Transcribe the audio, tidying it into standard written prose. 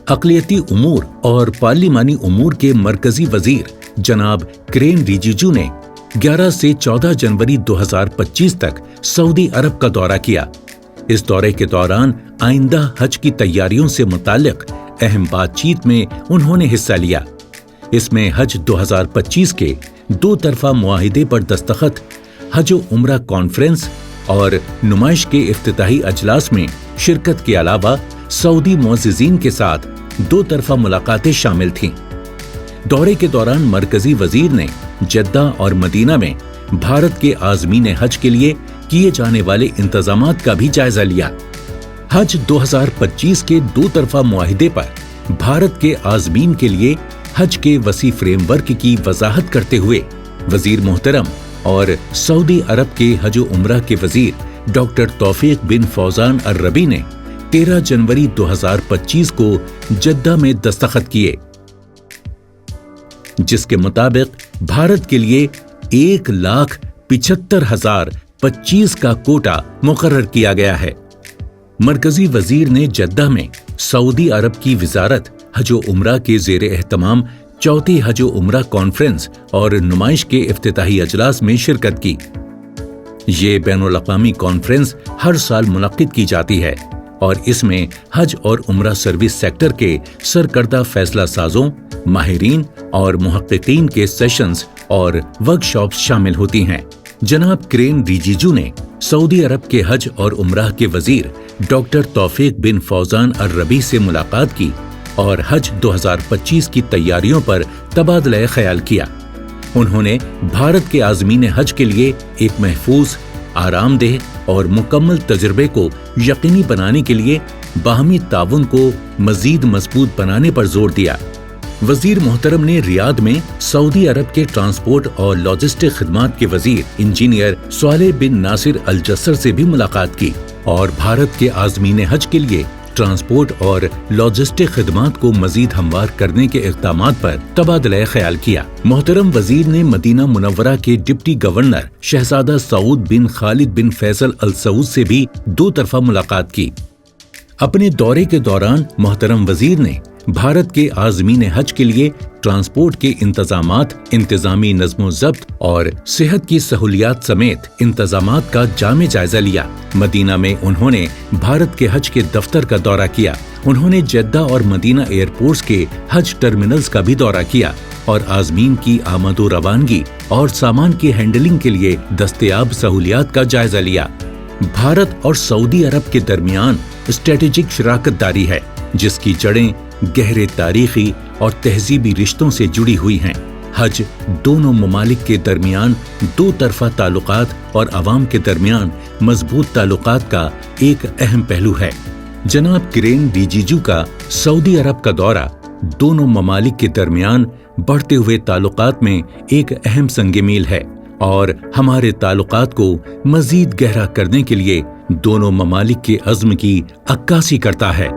اقلیتی امور اور پارلیمانی امور کے مرکزی وزیر جناب کرین ریجیجو نے 11 سے 14 جنوری 2025 تک سعودی عرب کا دورہ کیا۔ اس دورے کے دوران آئندہ حج کی تیاریوں سے متعلق اہم بات چیت میں انہوں نے حصہ لیا۔ اس میں حج 2025 کے 2 طرفہ معاہدے پر دستخط، حج و عمرہ کانفرنس اور نمائش کے افتتاحی اجلاس میں شرکت کے علاوہ سعودی معززین کے ساتھ 2 طرفہ ملاقاتیں شامل تھیں۔ دورے کے دوران مرکزی وزیر نے جدہ اور مدینہ میں بھارت کے عازمین حج کے لیے کیے جانے والے انتظامات کا بھی جائزہ لیا۔ حج 2025 کے 2 طرفہ معاہدے پر بھارت کے عازمین کے لیے حج کے وسیع فریم ورک کی وضاحت کرتے ہوئے وزیر محترم اور سعودی عرب کے حج و عمرہ کے وزیر ڈاکٹر توفیق بن فوزان الربی نے 13 جنوری 2025 کو جدہ میں دستخط کیے، جس کے مطابق بھارت کے لیے 1,75,025 کا کوٹا مقرر کیا گیا ہے۔ مرکزی وزیر نے جدہ میں سعودی عرب کی وزارت حج و عمرہ کے زیر اہتمام 4 حج و عمرہ کانفرنس اور نمائش کے افتتاحی اجلاس میں شرکت کی۔ یہ بین الاقوامی کانفرنس ہر سال منعقد کی جاتی ہے اور اس میں حج اور عمرہ سروس سیکٹر کے سرکردہ فیصلہ سازوں، ماہرین اور محققین کے سیشنز اور ورکشاپس شامل ہوتی ہیں۔ جناب کرین ریجیجو نے سعودی عرب کے حج اور عمرہ کے وزیر ڈاکٹر توفیق بن فوزان الربی سے ملاقات کی اور حج 2025 کی تیاریوں پر تبادلہ خیال کیا۔ انہوں نے بھارت کے عازمین حج کے لیے ایک محفوظ، آرام دہ اور مکمل تجربے کو یقینی بنانے کے لیے باہمی تعاون کو مزید مضبوط بنانے پر زور دیا۔ وزیر محترم نے ریاض میں سعودی عرب کے ٹرانسپورٹ اور لاجسٹک خدمات کے وزیر انجینئر صالح بن ناصر الجسر سے بھی ملاقات کی اور بھارت کے عازمین حج کے لیے ٹرانسپورٹ اور لاجسٹک خدمات کو مزید ہموار کرنے کے اقدامات پر تبادلہ خیال کیا۔ محترم وزیر نے مدینہ منورہ کے ڈپٹی گورنر شہزادہ سعود بن خالد بن فیصل ال سعود سے بھی 2 طرفہ ملاقات کی۔ اپنے دورے کے دوران محترم وزیر نے بھارت کے عازمین حج کے لیے ٹرانسپورٹ کے انتظامات، انتظامی نظم و ضبط اور صحت کی سہولیات سمیت انتظامات کا جامع جائزہ لیا۔ مدینہ میں انہوں نے بھارت کے حج کے دفتر کا دورہ کیا۔ انہوں نے جدہ اور مدینہ ایئرپورٹس کے حج ٹرمینلز کا بھی دورہ کیا اور عازمین کی آمد و روانگی اور سامان کی ہینڈلنگ کے لیے دستیاب سہولیات کا جائزہ لیا۔ بھارت اور سعودی عرب کے درمیان اسٹریٹجک شراکت داری ہے، جس کی جڑیں گہرے تاریخی اور تہذیبی رشتوں سے جڑی ہوئی ہیں۔ حج دونوں ممالک کے درمیان 2 طرفہ تعلقات اور عوام کے درمیان مضبوط تعلقات کا ایک اہم پہلو ہے۔ جناب کرین ریجیجو کا سعودی عرب کا دورہ دونوں ممالک کے درمیان بڑھتے ہوئے تعلقات میں ایک اہم سنگ میل ہے اور ہمارے تعلقات کو مزید گہرا کرنے کے لیے دونوں ممالک کے عزم کی عکاسی کرتا ہے۔